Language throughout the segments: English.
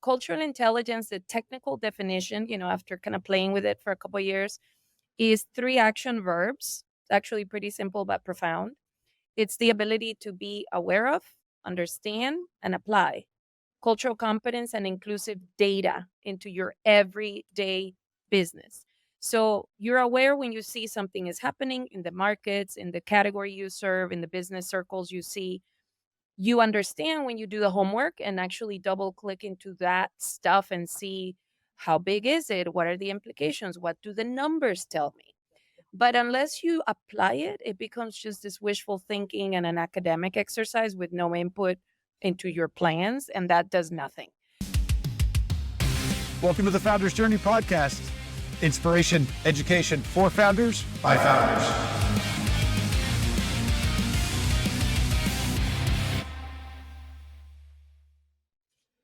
cultural intelligence, the technical definition, after kind of playing with it for a couple of years, is 3 action verbs. It's actually pretty simple but profound. It's the ability to be aware of, understand, and apply cultural competence and inclusive data into your everyday business. So you're aware when you see something is happening in the markets, in the category you serve, in the business circles you see. You understand when you do the homework and actually double click into that stuff and see how big is it? What are the implications? What do the numbers tell me? But unless you apply it, it becomes just this wishful thinking and an academic exercise with no input into your plans, and that does nothing. Welcome to the Founders Journey podcast. Inspiration, education for founders by founders.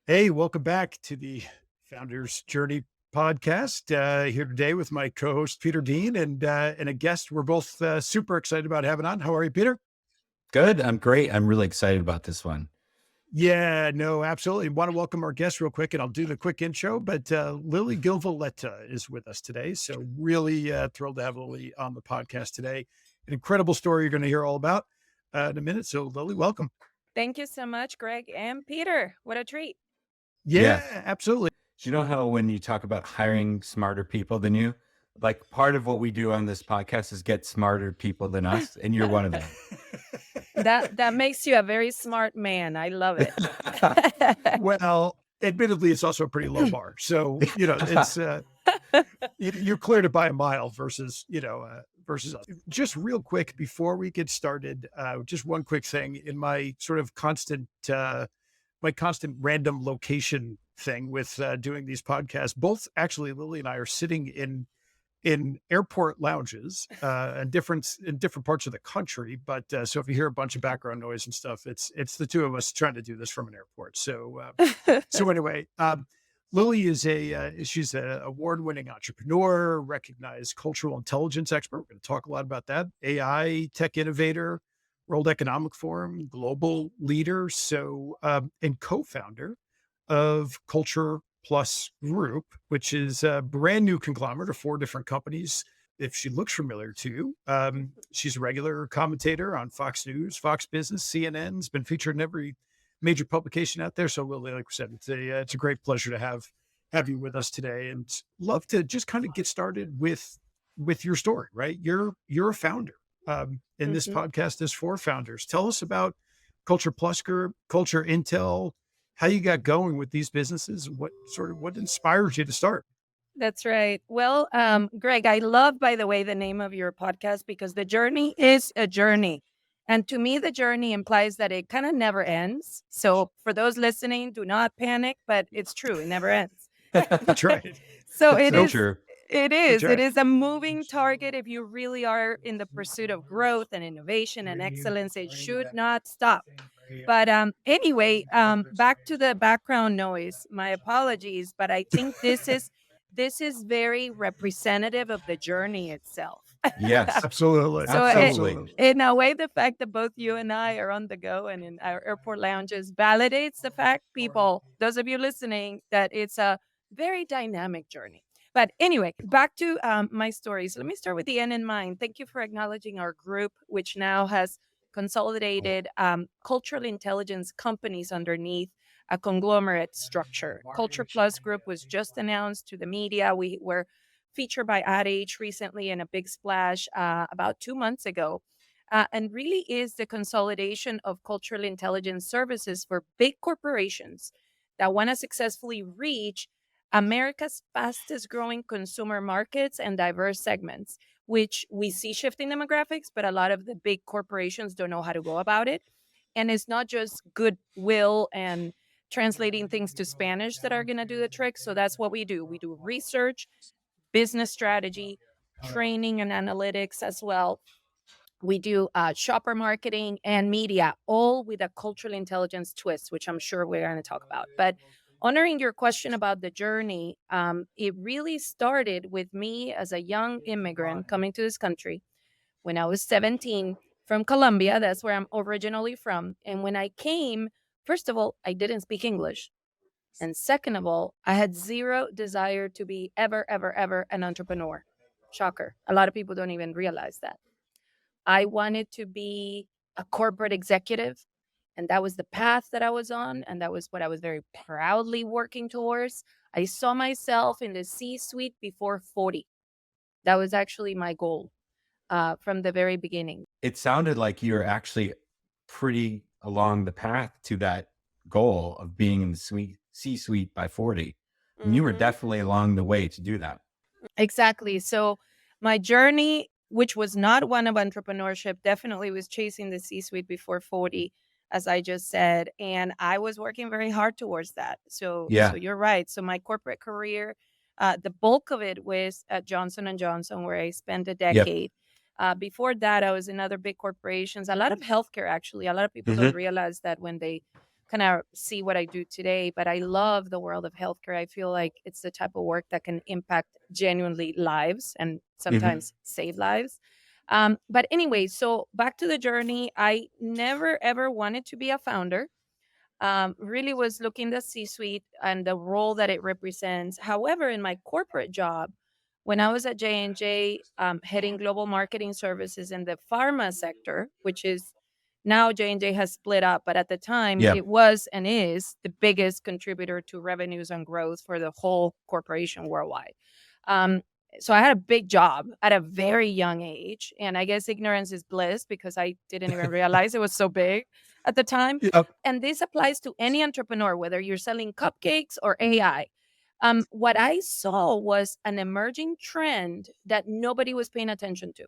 Hey, welcome back to the Founders Journey podcast. Here today with my co-host Peter Dean and a guest we're both super excited about having on. How are you, Peter? Good. I'm great. I'm really excited about this one. Yeah, no, absolutely. Want to welcome our guest real quick, and I'll do the quick intro, but Lily Gil Valletta is with us today. So really thrilled to have Lily on the podcast today. An incredible story you're going to hear all about in a minute. So Lily, welcome. Thank you so much, Greg and Peter. What a treat. Yeah, absolutely. Do you know how when you talk about hiring smarter people than you, like part of what we do on this podcast is get smarter people than us, and you're one of them. That makes you a very smart man. I love it. Well, admittedly, it's also a pretty low bar. So, it's you're cleared it by a mile versus us. Just real quick before we get started, just one quick thing in my sort of constant random location thing with doing these podcasts. Both actually, Lily and I are sitting in airport lounges in different parts of the country. But so if you hear a bunch of background noise and stuff, it's the two of us trying to do this from an airport. So anyway, Lily is she's an award-winning entrepreneur, recognized cultural intelligence expert. We're going to talk a lot about that. AI tech innovator, World Economic Forum global leader, so and co-founder of Culture Plus Group, which is a brand new conglomerate of 4 different companies. If she looks familiar to you, she's a regular commentator on Fox News, Fox Business, CNN's been featured in every major publication out there. So Lily, like we said, it's a great pleasure to have you with us today, and love to just kind of get started with your story. Right, you're a founder. In this podcast is for founders. Tell us about Culture Plus Group, Culture Intel, how you got going with these businesses, what inspires you to start? That's right. Well, Greg, I love, by the way, the name of your podcast, because the journey is a journey. And to me, the journey implies that it kind of never ends. So for those listening, do not panic, but it's true. It never ends. That's right. So it is. True. It is. right. It is a moving target. If you really are in the pursuit of growth and innovation and excellence, it should not stop. But anyway, back to the background noise. My apologies, but I think this is very representative of the journey itself. Yes, Absolutely. So absolutely. in a way, the fact that both you and I are on the go and in our airport lounges validates the fact, people, those of you listening, that it's a very dynamic journey. But anyway, back to my story. So let me start with the end in mind. Thank you for acknowledging our group, which now has consolidated cultural intelligence companies underneath a conglomerate structure. Culture Plus Group was just announced to the media. We were featured by Ad Age recently in a big splash about 2 months ago. And really is the consolidation of cultural intelligence services for big corporations that want to successfully reach America's fastest growing consumer markets and diverse segments, which we see shifting demographics, but a lot of the big corporations don't know how to go about it. And it's not just goodwill and translating things to Spanish that are going to do the trick. So that's what we do. We do research, business strategy, training and analytics as well. We do shopper marketing and media, all with a cultural intelligence twist, which I'm sure we're going to talk about. But honoring your question about the journey, it really started with me as a young immigrant coming to this country when I was 17 from Colombia. That's where I'm originally from. And when I came, first of all, I didn't speak English. And second of all, I had zero desire to be ever, ever, ever an entrepreneur. Shocker. A lot of people don't even realize that. I wanted to be a corporate executive, and that was the path that I was on, and that was what I was very proudly working towards. I saw myself in the C suite before 40. That was actually my goal from the very beginning. It sounded like you're actually pretty along the path to that goal of being in the C-suite by 40. And you were Mhm. definitely along the way to do that. Exactly. So my journey, which was not one of entrepreneurship, definitely was chasing the C suite before 40, as I just said. And I was working very hard towards that. So Yeah. you're right. So my corporate career, the bulk of it was at Johnson and Johnson, where I spent a Yep. decade. Before that, I was in other big corporations, a lot of healthcare, actually. A lot of people don't Hmm. realize that when they kind of see what I do today, but I love the world of healthcare. I feel like it's the type of work that can impact genuinely lives and Hmm. sometimes save lives. But anyway, so back to the journey. I never ever wanted to be a founder. Really was looking the C-suite and the role that it represents. However, in my corporate job, when I was at J&J, heading global marketing services in the pharma sector, which is now J&J has split up, but at the time Yeah. it was and is the biggest contributor to revenues and growth for the whole corporation worldwide. Um, so I had a big job at a very young age, and I guess ignorance is bliss because I didn't even realize it was so big at the time. Yep. And this applies to any entrepreneur, whether you're selling cupcakes or AI. What I saw was an emerging trend that nobody was paying attention to.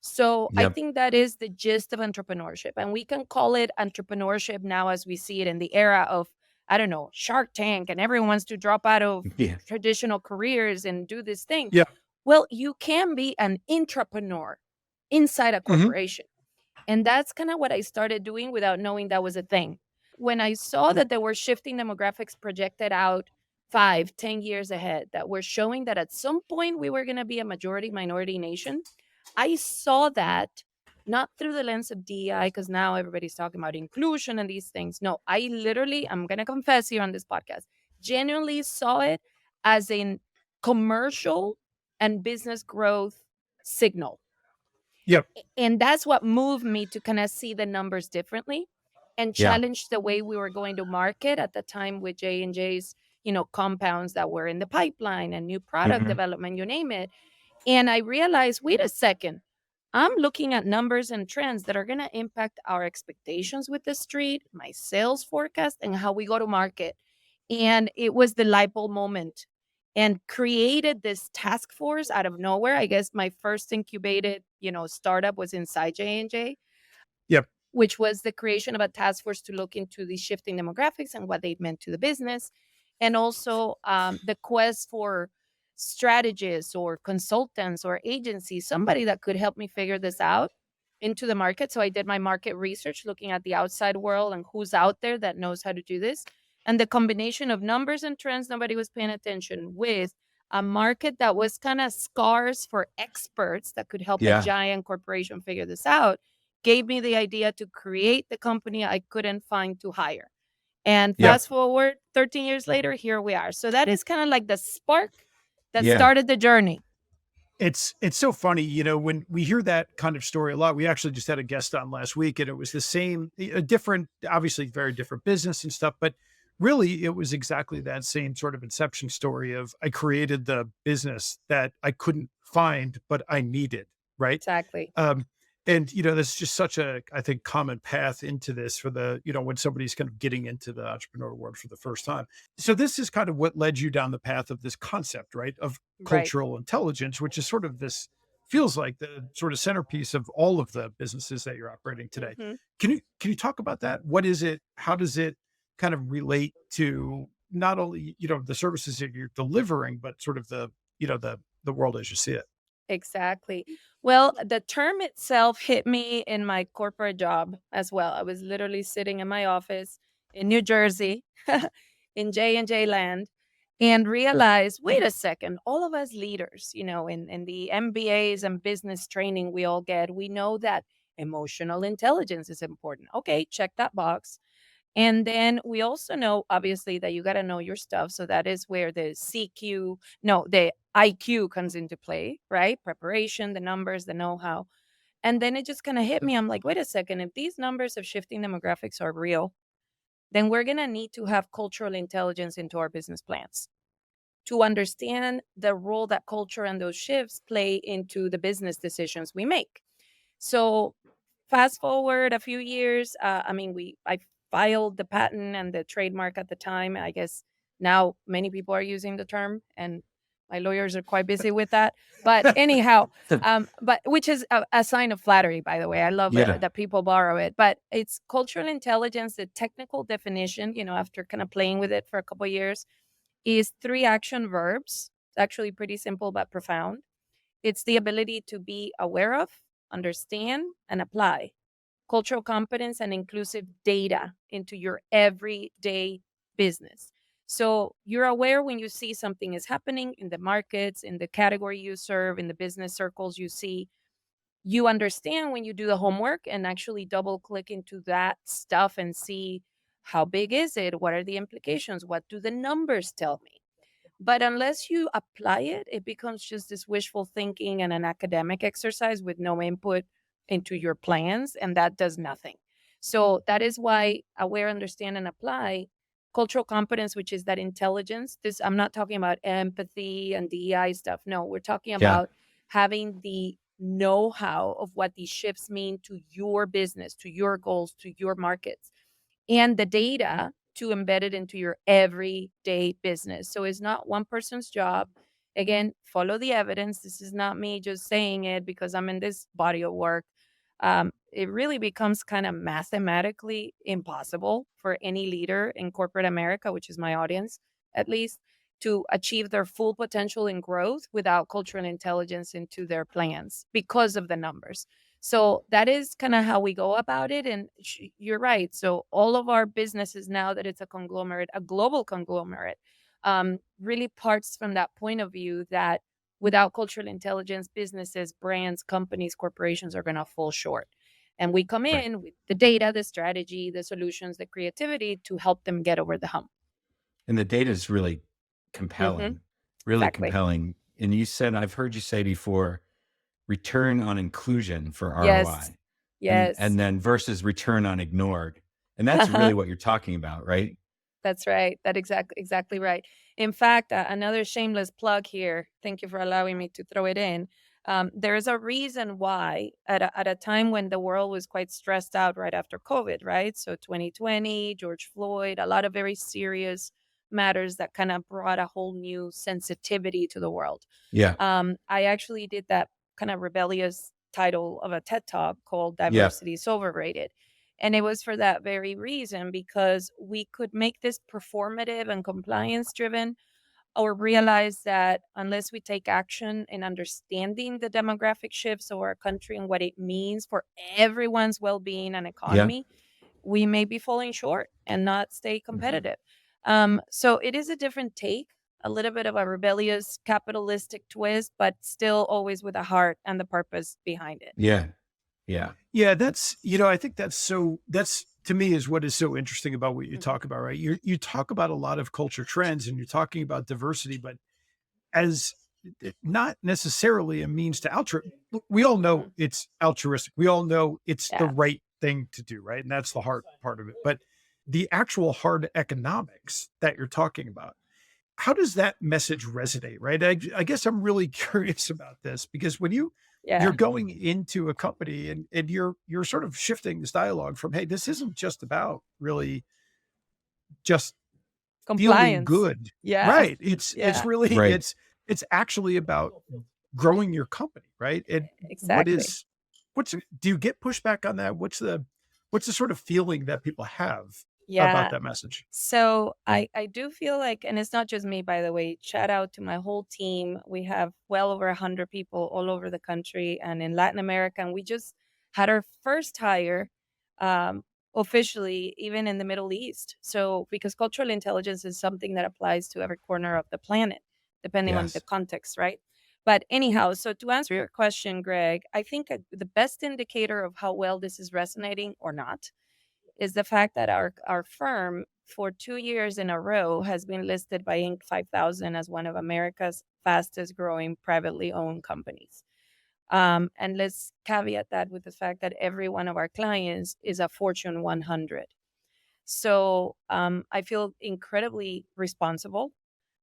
So I Yep. think that is the gist of entrepreneurship. And we can call it entrepreneurship now as we see it in the era of, I don't know, Shark Tank, and everyone wants to drop out of Yeah. traditional careers and do this thing. Yeah. Well, you can be an intrapreneur inside a Hmm. corporation. And that's kind of what I started doing without knowing that was a thing. When I saw that there were shifting demographics projected out 5, 10 years ahead that were showing that at some point we were going to be a majority minority nation, I saw that not through the lens of DEI, because now everybody's talking about inclusion and these things. No, I literally, I'm going to confess here on this podcast, genuinely saw it as a commercial and business growth signal. Yep. And that's what moved me to kind of see the numbers differently and Yeah. challenge the way we were going to market at the time with J&J's, compounds that were in the pipeline and new product Hmm. development, you name it. And I realized, wait a second, I'm looking at numbers and trends that are going to impact our expectations with the street, my sales forecast, and how we go to market. And it was the light bulb moment and created this task force out of nowhere. I guess my first incubated, startup was inside J&J, Yep. which was the creation of a task force to look into the shifting demographics and what they meant to the business. And also the quest for strategists or consultants or agencies, somebody that could help me figure this out into the market. So I did my market research looking at the outside world and who's out there that knows how to do this. And the combination of numbers and trends nobody was paying attention with a market that was kind of scarce for experts that could help a Yeah. giant corporation figure this out gave me the idea to create the company I couldn't find to hire. And Yep. fast forward 13 years later, here we are. So that is kind of like the spark that Yeah. started the journey. It's so funny, when we hear that kind of story a lot. We actually just had a guest on last week, and it was the same, a different, obviously very different business and stuff, but really it was exactly that same sort of inception story of I created the business that I couldn't find, but I needed, right? Exactly. Um, and that's just such a, I think, common path into this for the, when somebody's kind of getting into the entrepreneurial world for the first time. So this is kind of what led you down the path of this concept, right? Of Right. cultural intelligence, which is sort of this feels like the sort of centerpiece of all of the businesses that you're operating today. Mhm. Can you talk about that? What is it? How does it kind of relate to not only, the services that you're delivering, but sort of the world as you see it? Exactly. Well, the term itself hit me in my corporate job as well. I was literally sitting in my office in New Jersey, in J&J land, and realized, wait a second, all of us leaders, in the MBAs and business training we all get, we know that emotional intelligence is important. Okay, check that box. And then we also know, obviously, that you got to know your stuff. So that is where the CQ, no, the IQ comes into play, right? Preparation, the numbers, the know how. And then it just kind of hit me. I'm like, wait a second. If these numbers of shifting demographics are real, then we're going to need to have cultural intelligence into our business plans to understand the role that culture and those shifts play into the business decisions we make. So fast forward a few years, I filed the patent and the trademark at the time. I guess now many people are using the term, and my lawyers are quite busy with that. But anyhow, but which is a sign of flattery, by the way. I love Yeah. that people borrow it. But it's cultural intelligence. The technical definition, after kind of playing with it for a couple of years, is three action verbs. It's actually pretty simple but profound. It's the ability to be aware of, understand, and apply cultural competence and inclusive data into your everyday business. So you're aware when you see something is happening in the markets, in the category you serve, in the business circles you see. You understand when you do the homework and actually double click into that stuff and see how big is it? What are the implications? What do the numbers tell me? But unless you apply it, it becomes just this wishful thinking and an academic exercise with no input into your plans, and that does nothing. So that is why aware, understand, and apply cultural competence, which is that intelligence. This I'm not talking about empathy and DEI stuff. No, we're talking Yeah. about having the know-how of what these shifts mean to your business, to your goals, to your markets, and the data to embed it into your everyday business. So it's not one person's job. Again, follow the evidence. This is not me just saying it because I'm in this body of work. It really becomes kind of mathematically impossible for any leader in corporate America, which is my audience at least, to achieve their full potential in growth without cultural intelligence into their plans because of the numbers. So that is kind of how we go about it. And you're right. So all of our businesses now that it's a conglomerate, a global conglomerate, really parts from that point of view that without cultural intelligence, businesses, brands, companies, corporations are going to fall short. And we come Right. in with the data, the strategy, the solutions, the creativity to help them get over the hump. And the data is really Hmm. compelling, really Exactly. compelling. And you said, I've heard you say before, return on inclusion for Yes. ROI, Yes. and then versus return on ignored. And that's really what you're talking about, right? That's right. That exactly right. In fact, another shameless plug here. Thank you for allowing me to throw it in. There is a reason why, at a time when the world was quite stressed out right after COVID, right? So 2020, George Floyd, a lot of very serious matters that kind of brought a whole new sensitivity to the world. Yeah. I actually did that kind of rebellious title of a TED talk called Yeah. Diversity is Overrated. And it was for that very reason, because we could make this performative and compliance driven, or realize that unless we take action in understanding the demographic shifts of our country and what it means for everyone's well being and Yeah. economy, we may be falling short and not stay Mhm. competitive. So it is a different take, a little bit of a rebellious capitalistic twist, but still always with a heart and the purpose behind it. Yeah. Yeah. Yeah, I think that's to me is what is so interesting about what you Mhm, talk about, right? You talk about a lot of culture trends and you're talking about diversity, but as not necessarily a means to we all know mhm. it's altruistic. We all know it's the Yeah. right thing to do, right? And that's the hard part of it. But the actual hard economics that you're talking about, how does that message resonate, right? I guess I'm really curious about this because when you're Yeah. going into a company and you're sort of shifting this dialogue from, hey, this isn't just about really just feeling Compliance. good. Yeah. Right. It's Yeah. really Right. it's actually about growing your company, right? And Exactly. what's do you get pushback on that? What's the sort of feeling that people have about Yeah. that message? So I do feel like, and it's not just me, by the way. Shout out to my whole team. We have well over 100 people all over the country and in Latin America, and we just had our first hire, um, officially, even in the Middle East. So because cultural intelligence is something that applies to every corner of the planet, depending on the Yes. context, right? But anyhow, so to answer your question, Greg, I think the best indicator of how well this is resonating or not is the fact that our firm for 2 years in a row has been listed by Inc. 5000 as one of America's fastest growing privately owned companies. And let's caveat that with the fact that every one of our clients is a Fortune 100. So I feel incredibly responsible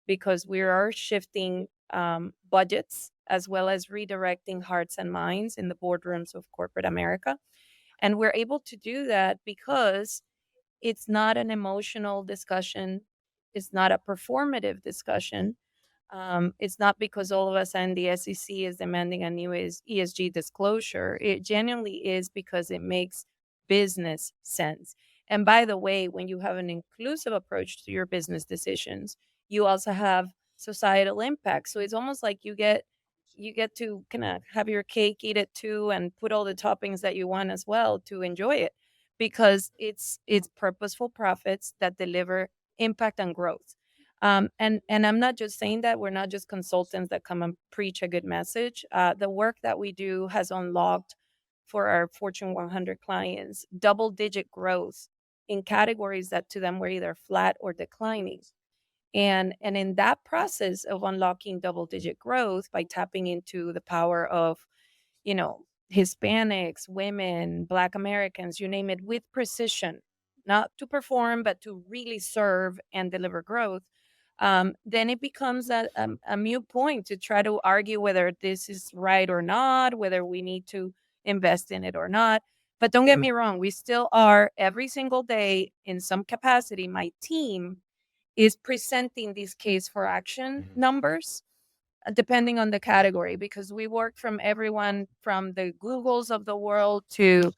because we are shifting budgets as well as redirecting hearts and minds in the boardrooms of corporate America. And we're able to do that because it's not an emotional discussion, it's not a performative discussion. It's not because all of a sudden the SEC is demanding a new ESG disclosure. It genuinely is because it makes business sense. And by the way, when you have an inclusive approach to your business decisions, you also have societal impact. So it's almost like you get to kind of have your cake, eat it too, and put all the toppings that you want as well to enjoy it, because it's purposeful profits that deliver impact and growth. And I'm not just saying that. We're not just consultants that come and preach a good message. The work that we do has unlocked for our Fortune 100 clients double-digit growth in categories that to them were either flat or declining. And in that process of unlocking double-digit growth by tapping into the power of, Hispanics, women, Black Americans, you name it, with precision, not to perform, but to really serve and deliver growth. Then it becomes a mute point to try to argue whether this is right or not, whether we need to invest in it or not. But don't get me wrong, we still are every single day in some capacity. My team is presenting these case for action Mhm. numbers depending on the category, because we work from everyone from the Googles of the world to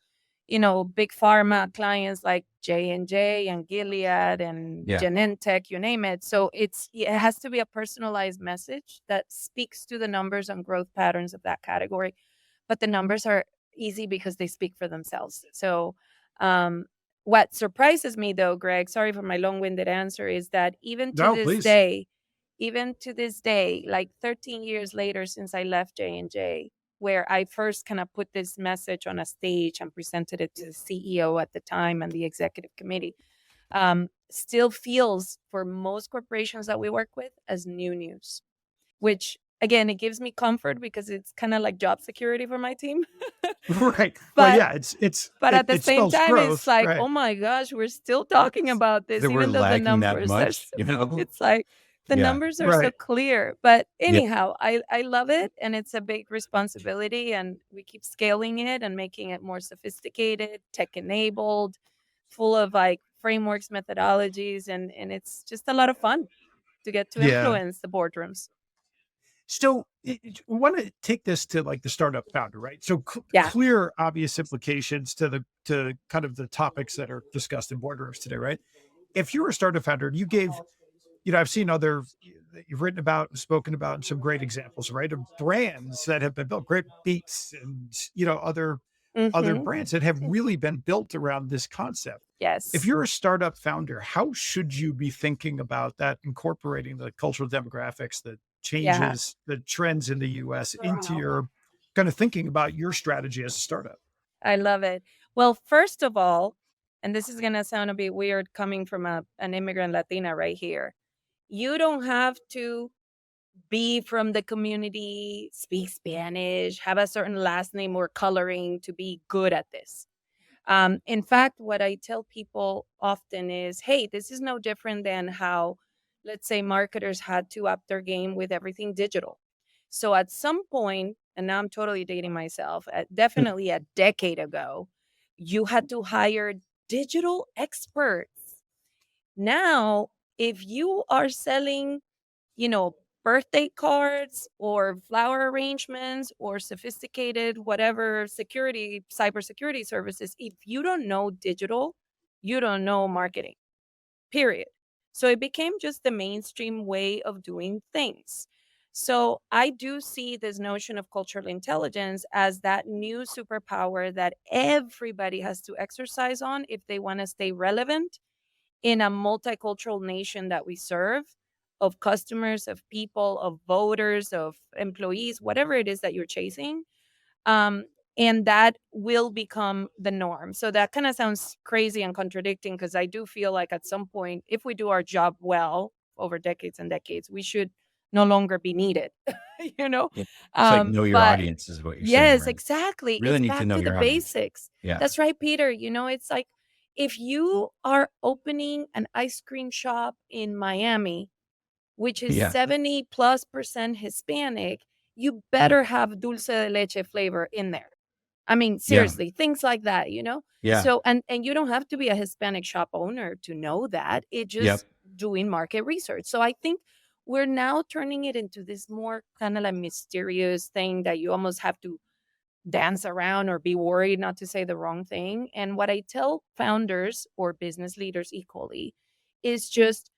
big pharma clients like J&J and Gilead and Yeah. Genentech, you name it. So it has to be a personalized message that speaks to the numbers and growth patterns of that category. But the numbers are easy because they speak for themselves. So um, what surprises me though, Greg, sorry for my long-winded answer, is that No, please. even to this day, like 13 years later since I left J&J, where I first kind of put this message on a stage and presented it to the CEO at the time and the executive committee, still feels for most corporations that we work with as new news, which again, it gives me comfort because it's kind of like job security for my team. Right. Well, but yeah, but at the it same spells time, it's growth, like, right? oh my gosh, we're still talking about this, That we're even though the lagging that numbers are much, so, you know? it's like the Yeah. numbers are so Right. clear. But Yeah. anyhow, I love it, and it's a big responsibility, and we keep scaling it and making it more sophisticated, tech enabled, full of like frameworks, methodologies, and it's just a lot of fun to get to Yeah. influence the boardrooms. So I want to take this to like the startup founder, right? So Yeah. clear, obvious implications to kind of the topics that are discussed in boardrooms today, right? If you were a startup founder and you gave, I've seen other that you've written about and spoken about and some great examples, right? Of brands that have been built, great beats and other Hmm. brands that have really been built around this concept. If Yes. you're a startup founder, how should you be thinking about that, incorporating the cultural demographics, the Yeah. changes, the trends in the US into your kind of thinking about your strategy as a startup? I love it. Well, first of all, and this is going to sound a bit weird coming from an immigrant Latina right here, you don't have to be from the community, speak Spanish, have a certain last name or coloring to be good at this. In fact, what I tell people often is, hey, this is no different than how, let's say, marketers had to up their game with everything digital. So at some point, and now I'm totally dating myself, definitely a decade ago, you had to hire digital experts. Now, if you are selling, you know, birthday cards or flower arrangements or sophisticated whatever security, cybersecurity services, if you don't know digital, you don't know marketing, period. So it became just the mainstream way of doing things. So I do see this notion of cultural intelligence as that new superpower that everybody has to exercise on if they want to stay relevant in a multicultural nation that we serve, of customers, of people, of voters, of employees, whatever it is that you're chasing. And that will become the norm. So that kind of sounds crazy and contradicting, because I do feel like at some point, if we do our job well over decades and decades, we should no longer be needed, you know? Yeah. It's like know your But audience is what you're saying, yes, right? exactly. Really It's need to back know to the your audience. basics. Yeah. That's right, Peter. It's like if you are opening an ice cream shop in Miami, which is Yeah. 70+% Hispanic, you better have dulce de leche flavor in there. I mean, Yeah. seriously, things like that. Yeah. So, and you don't have to be a Hispanic shop owner to know that. It Yep. just doing market research. So I think we're now turning it into this more kind of like mysterious thing that you almost have to dance around or be worried not to say the wrong thing. And what I tell founders or business leaders equally is just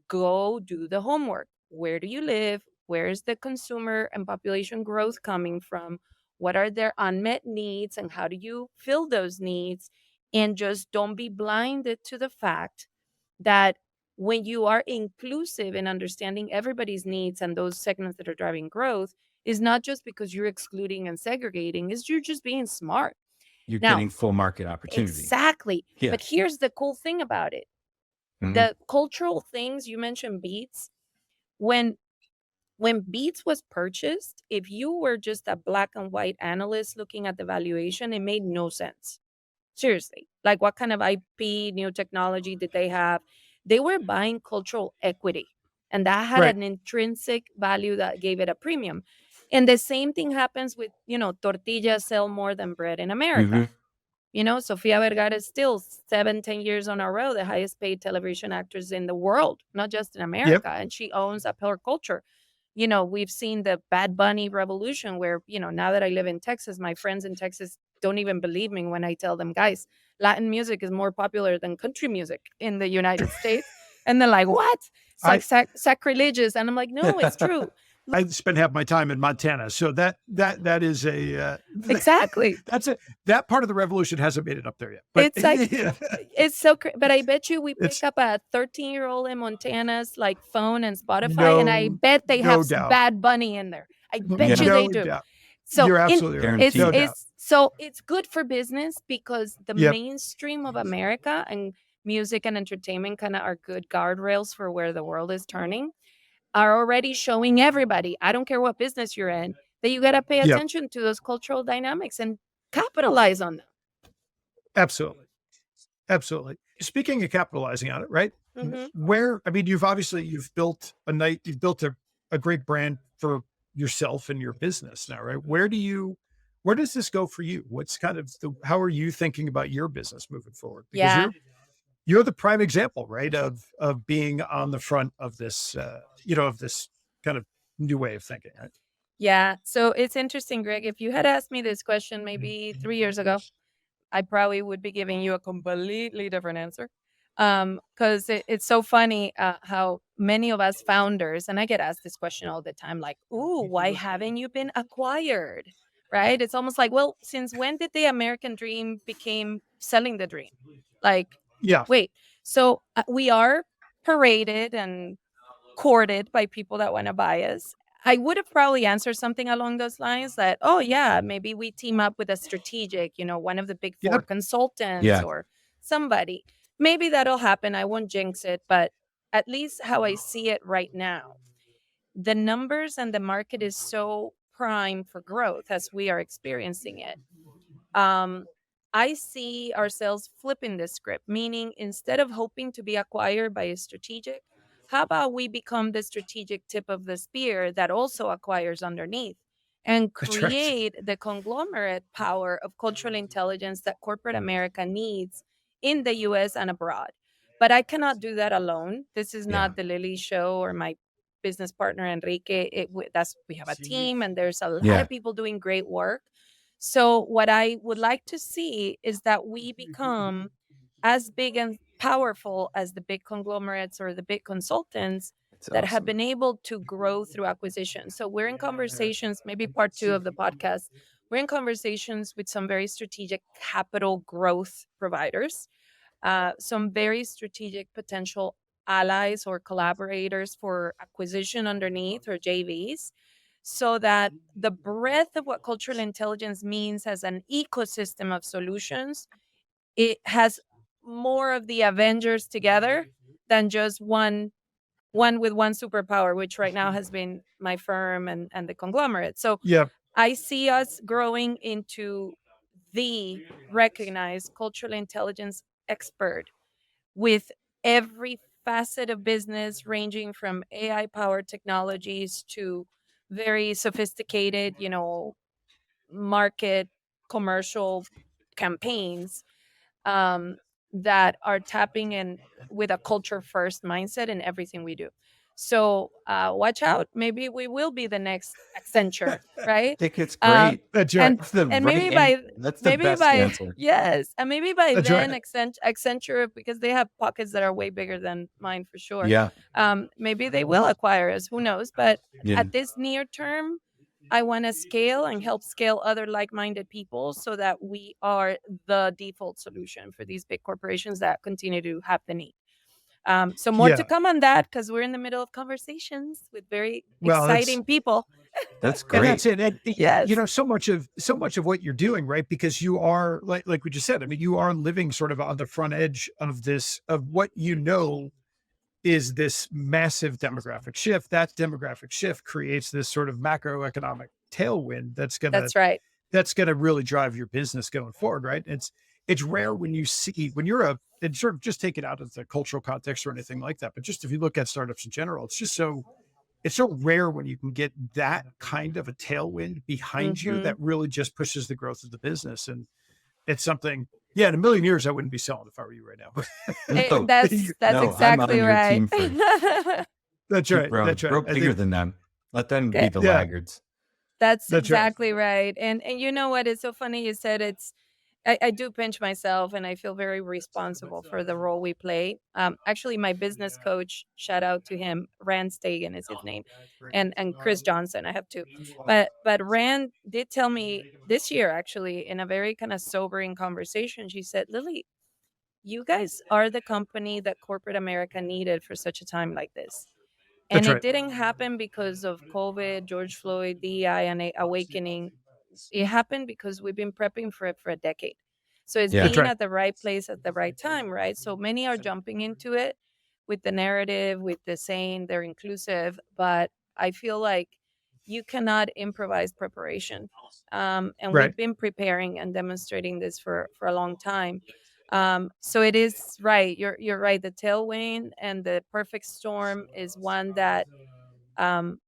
go do the homework. Where do you live? Where is the consumer and population growth coming from? What are their unmet needs and how do you fill those needs? And just don't be blinded to the fact that when you are inclusive in understanding everybody's needs and those segments that are driving growth, is not just because you're excluding and segregating, is you're just being smart. You're Now, getting full market opportunity. exactly. Yeah. But here's the cool thing about it. Mhm. The cultural things you mentioned, Beats, when Beats was purchased, if you were just a black and white analyst looking at the valuation, it made no sense. Seriously. Like, what kind of IP, new technology did they have? They were buying cultural equity, and that had Right. an intrinsic value that gave it a premium. And the same thing happens with, tortillas sell more than bread in America. Mhm. Sofia Vergara is still 7, 10 years on a row, the highest paid television actress in the world, not just in Yep. America. And she owns a her culture. We've seen the Bad Bunny revolution where, now that I live in Texas, my friends in Texas don't even believe me when I tell them, guys, Latin music is more popular than country music in the United States. And they're like, what? It's like I sacrilegious. And I'm like, no, it's true. I spent half my time in Montana, so that is a Exactly. that's a that part of the revolution hasn't made it up there yet. But It's like, it's so but I bet you we pick it's up a 13-year-old in Montana's like phone and Spotify, and I no bet they have no doubt. Bad Bunny in there. I bet Yeah. you they No do. doubt. So You're in absolutely right. it's Guaranteed. No doubt. it's so it's good for business because the Yep. mainstream of America and music and entertainment kind of are good guardrails for where the world is turning, are already showing everybody, I don't care what business you're in, that you got to pay Yep. attention to those cultural dynamics and capitalize on Absolutely. Absolutely. Speaking of capitalizing on it, right? them. Hmm. Where I mean, you've built a great brand for yourself and your business now, right? Where does this go for you? What's kind of how are you thinking about your business moving forward? Because Yeah. you're the prime example, right, of being on the front of this of this kind of new way of thinking, right? Yeah. So it's interesting, Greg. If you had asked me this question maybe 3 years ago, I probably would be giving you a completely different answer. Because it's so funny how many of us founders, and I get asked this question all the time, like, "Ooh, why haven't you been acquired?" Right? It's almost like, well, since when did the American dream became selling the dream? Like, Yeah. wait. So we are paraded and courted by people that want to buy us. I would have probably answered something along those lines that, oh, yeah, maybe we team up with a strategic, one of the big four Yep. consultants Yeah. or somebody. Maybe that'll happen. I won't jinx it, but at least how I see it right now, the numbers and the market is so prime for growth as we are experiencing it. um, I see ourselves flipping the script, meaning instead of hoping to be acquired by a strategic, how about we become the strategic tip of the spear that also acquires underneath and That's right. create the conglomerate power of cultural intelligence that corporate America needs in the US and abroad? But I cannot do that alone. This is Yeah. not the Lily show or my business partner Enrique. We have a team and there's a lot Yeah. of people doing great work. So, what I would like to see is that we become as big and powerful as the big conglomerates or the big consultants It's that have awesome. been able to grow through acquisition. So, we're in conversations, maybe part two of the podcast. We're in conversations with some very strategic capital growth providers, some very strategic potential allies or collaborators for acquisition underneath or JVs, so that the breadth of what cultural intelligence means as an ecosystem of solutions, it has more of the Avengers together than just one with one superpower, which right now has been my firm and the conglomerate. So Yeah. I see us growing into the recognized cultural intelligence expert with every facet of business, ranging from AI powered technologies to very sophisticated, market commercial campaigns, um, that are tapping in with a culture first mindset in everything we do. So watch out. Maybe we will be the next Accenture, right? think it's Um, great. That's right. and That's the and right and that's the maybe best by answer. yes, and maybe by That's then right. Accenture, because they have pockets that are way bigger than mine for sure. Yeah. Maybe they will acquire us. Who knows? But Yeah. at this near term, I want to scale and help scale other like minded people so that we are the default solution for these big corporations that continue to have the need. So, more to Yeah. come on that because we're in the middle of conversations with very Well, exciting people. That's and that's great. it. And Yes, so much of what you're doing, right? Because you are like we just said. I mean, you are living sort of on the front edge of this of what is this massive demographic shift. That demographic shift creates this sort of macroeconomic tailwind that's right. that's gonna really drive your business going forward, right? It's rare when you see when you're a and sort of just take it out of the cultural context or anything like that. But just if you look at startups in general, it's so rare when you can get that kind of a tailwind behind you Hmm. that really just pushes the growth of the business. And it's something, yeah, in a million years, I wouldn't be selling if I were you right now. But No, That's no, I'm exactly on your right. team for that's keep right. growing. That's right. Grow I bigger think, than them. Let them be Okay. the yeah, laggards. That's that's right. exactly right. And you know what? It's so funny you said I do pinch myself and I feel very responsible for the role we play. Actually, my business coach, shout out to him, Rand Stagen is his name, and Chris Johnson. I have two, but Rand did tell me this year, actually, in a very kind of sobering conversation. She said, "Lily, you guys are the company that corporate America needed for such a time like this." And That's it right. didn't happen because of COVID, George Floyd, DEI, and awakening. It happened because we've been prepping for it for a decade. So it's Yeah. That's being right. at the right place at the right time, right? So many are jumping into it with the narrative, with the saying they're inclusive, but I feel like you cannot improvise preparation. And Right. we've been preparing and demonstrating this for a long time. So it is right. You're right. The tailwind and the perfect storm is one that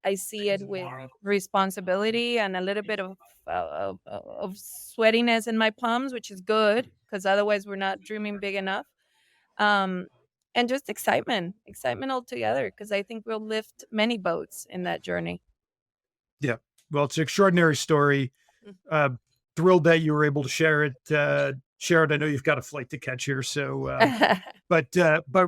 I see it with responsibility and a little bit of sweatiness in my palms, which is good because otherwise we're not dreaming big enough. Um, and just excitement altogether because I think we'll lift many boats in that journey. Yeah. Well, it's an extraordinary story. Uh, Thrilled that you were able to share it. Share it. I know you've got a flight to catch here. So, but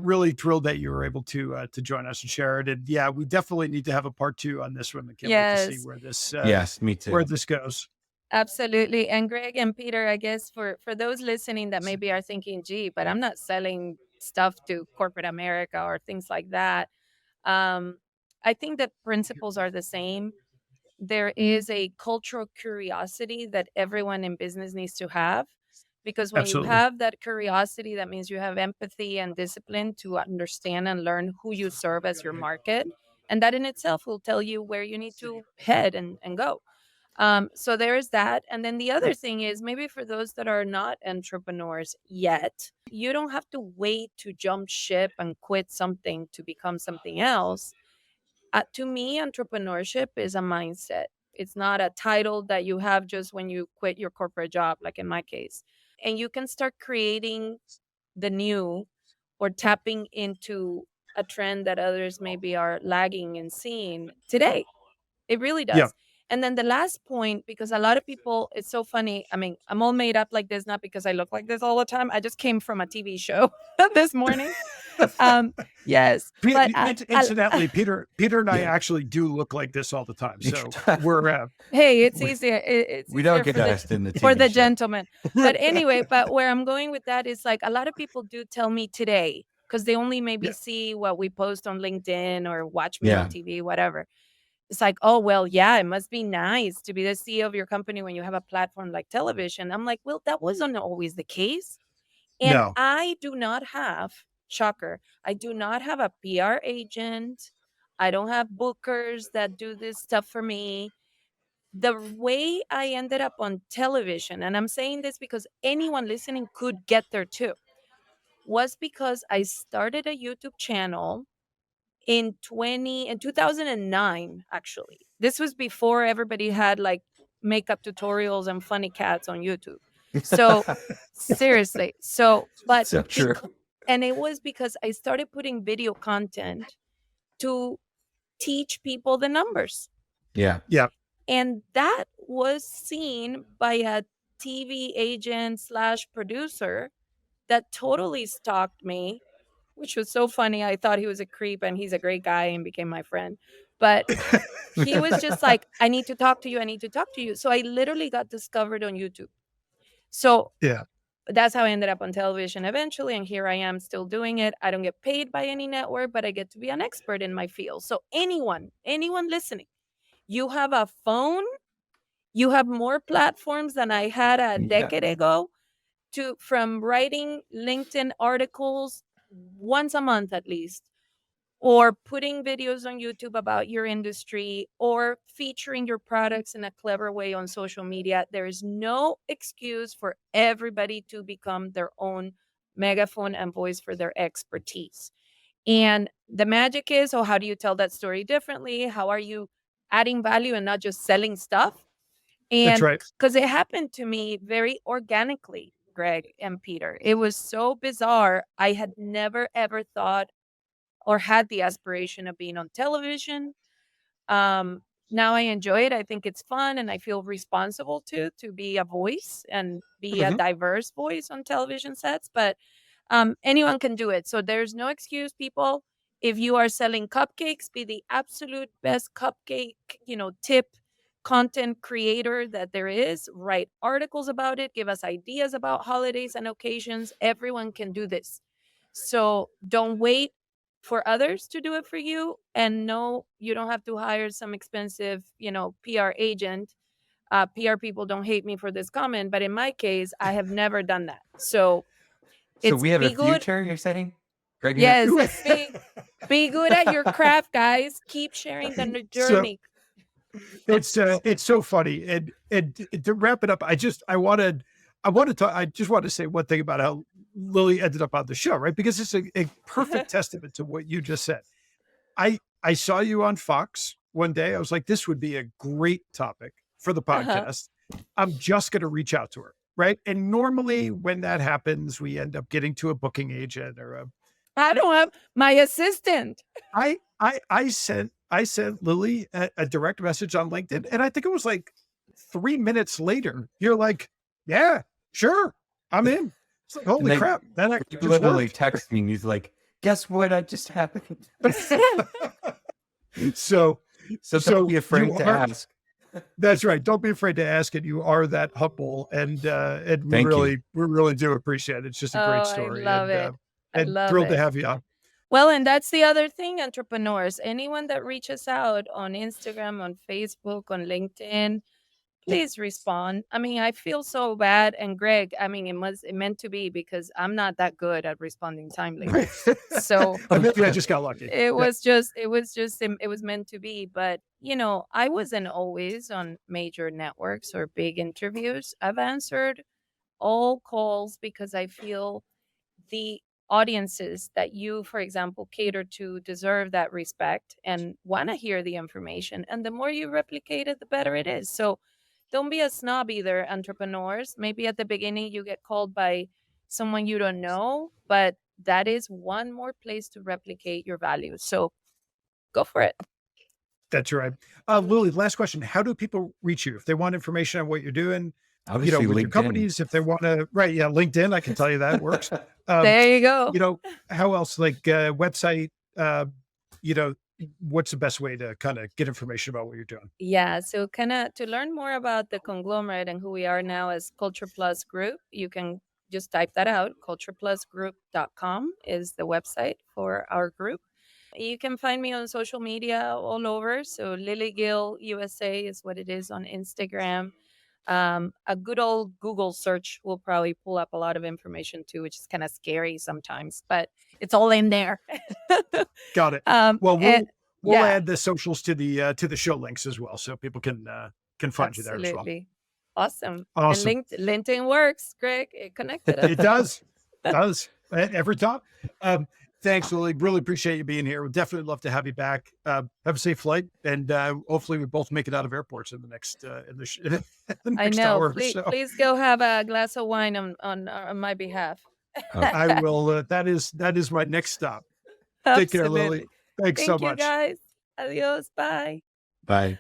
really thrilled that you were able to join us and share it. And yeah, we definitely need to have a part two on this one. I can't wait to see Yes, Yes, me where too. this goes. absolutely. And Greg and Peter, I guess for those listening that maybe are thinking, "Gee, but I'm not selling stuff to corporate America or things like that." Um, I think the principles are the same. There is a cultural curiosity that everyone in business needs to have, because when you Absolutely. have that curiosity, that means you have empathy and discipline to understand and learn who you serve as your market, and that in itself will tell you where you need to head and go. So there is that. And then the other thing is, maybe for those that are not entrepreneurs yet, you don't have to wait to jump ship and quit something to become something else. To me, entrepreneurship is a mindset. It's not a title that you have just when you quit your corporate job, like in my case. And you can start creating the new or tapping into a trend that others maybe are lagging and seeing today. It really Yeah. does. And then the last point, because a lot of people, it's so funny. I mean, I'm all made up like this, not because I look like this all the time. I just came from a TV show this morning. Um, yes, but Incidentally, Peter and I Yeah. actually do look like this all the time. So we're hey, it's we, easier. It's we don't easier get asked in the for TV the show. gentleman. But anyway, but where I'm going with that is like a lot of people do tell me today because they only maybe yeah. see what we post on LinkedIn or watch me on Yeah. TV, whatever. it's like, oh, well, yeah, it must be nice to be the CEO of your company when you have a platform like television. I'm like, well, that wasn't always the case. And No. I do not have, shocker, I do not have a PR agent. I don't have bookers that do this stuff for me. The way I ended up on television, and I'm saying this because anyone listening could get there too, was because I started a YouTube channel in 2009 actually. This was before everybody had like makeup tutorials and funny cats on YouTube. So seriously. So but So true. and it was because I started putting video content to teach people the numbers. Yeah. Yeah. And that was seen by a TV agent slash producer that totally stalked me, which was so funny. I thought he was a creep and he's a great guy and became my friend. But he was just like, I need to talk to you. I need to talk to you. So I literally got discovered on YouTube. So Yeah. that's how I ended up on television eventually. And here I am still doing it. I don't get paid by any network, but I get to be an expert in my field. So anyone listening, you have a phone, you have more platforms than I had a Yeah. decade ago, to from writing LinkedIn articles once a month at least, or putting videos on YouTube about your industry, or featuring your products in a clever way on social media. There is no excuse for everybody to become their own megaphone and voice for their expertise. And the magic is, oh, how do you tell that story differently? How are you adding value and not just selling stuff? That's And right. because it happened to me very organically, Greg and Peter. It was so bizarre. I had never ever thought or had the aspiration of being on television. Now I enjoy it. I think it's fun and I feel responsible to be a voice and be a Mhm. diverse voice on television sets. But anyone can do it. So there's no excuse, people. If you are selling cupcakes, be the absolute best cupcake, tip content creator that there is. Write articles about it. Give us ideas about holidays and occasions. Everyone can do this. So don't wait for others to do it for you. And no, you don't have to hire some expensive, PR agent. PR people don't hate me for this comment, but in my case, I have never done that. So So it's we have a be good. future, you're saying? Greg, you have Yes, be good at your craft, guys. Keep sharing the So journey. it's so funny. And to wrap it up, I just want to say one thing about how Lily ended up on the show, right? Because it's a perfect testament to what you just said. I saw you on Fox one day. I was like, this would be a great topic for the Uh-huh. podcast. I'm just going to reach out to her. Right. And normally when that happens, we end up getting to a booking agent or a, I don't have my assistant. I sent Lily a direct message on LinkedIn. And I think it was like 3 minutes later, you're like, yeah, sure. I'm in. It's like, and holy then crap. That he just literally worked. texted me and he's like, guess what? I just happened. so, So don't so be you afraid to are, ask. That's right. Don't be afraid to ask it. You are that humble, and Thank you. we really do appreciate it. It's just a great Oh, I story, love it. I and love thrilled to it. have you on. Well, and that's the other thing, entrepreneurs. Anyone that reaches out on Instagram, on Facebook, on LinkedIn, please respond. I mean, I feel so bad. And Greg, I mean, it meant to be because I'm not that good at responding timely. So Maybe I just got lucky. Yeah, it was meant to be. But, I wasn't always on major networks or big interviews. I've answered all calls because I feel the audiences that you, for example, cater to deserve that respect and want to hear the information. And the more you replicate it, the better it is. So don't be a snob either, entrepreneurs. Maybe at the beginning you get called by someone you don't know, but that is one more place to replicate your values. So go for it. that's right. Lily, last question: how do people reach you if they want information on what you're doing? Obviously, With your LinkedIn. companies, if they want to, right? Yeah, LinkedIn. I can tell you that works. Um, There you go. how else? Like website. You know, what's the best way to kind of get information about what you're doing? Yeah, so kind of to learn more about the conglomerate and who we are now as Culture Plus Group, you can just type that out. Cultureplusgroup.com is the website for our group. You can find me on social media all over. So Lily Gil USA is what it is on Instagram. A good old Google search will probably pull up a lot of information too, which is kind of scary sometimes, but it's all in there. Got it. Well, And we'll yeah, add the socials to the show links as well, so people can find you there as well. absolutely. Awesome. And Awesome. LinkedIn works, Greg. It connected us. It does every time. Thanks, Lily. Really appreciate you being here. We'd definitely love to have you back. Have a safe flight, and hopefully we both make it out of airports in the next the I next know. hour or Please, so. please go have a glass of wine on my behalf. I will. That is my next stop. Take care, Lily. Absolutely. Thanks so Thank you, much. guys. Adios. Bye. Bye.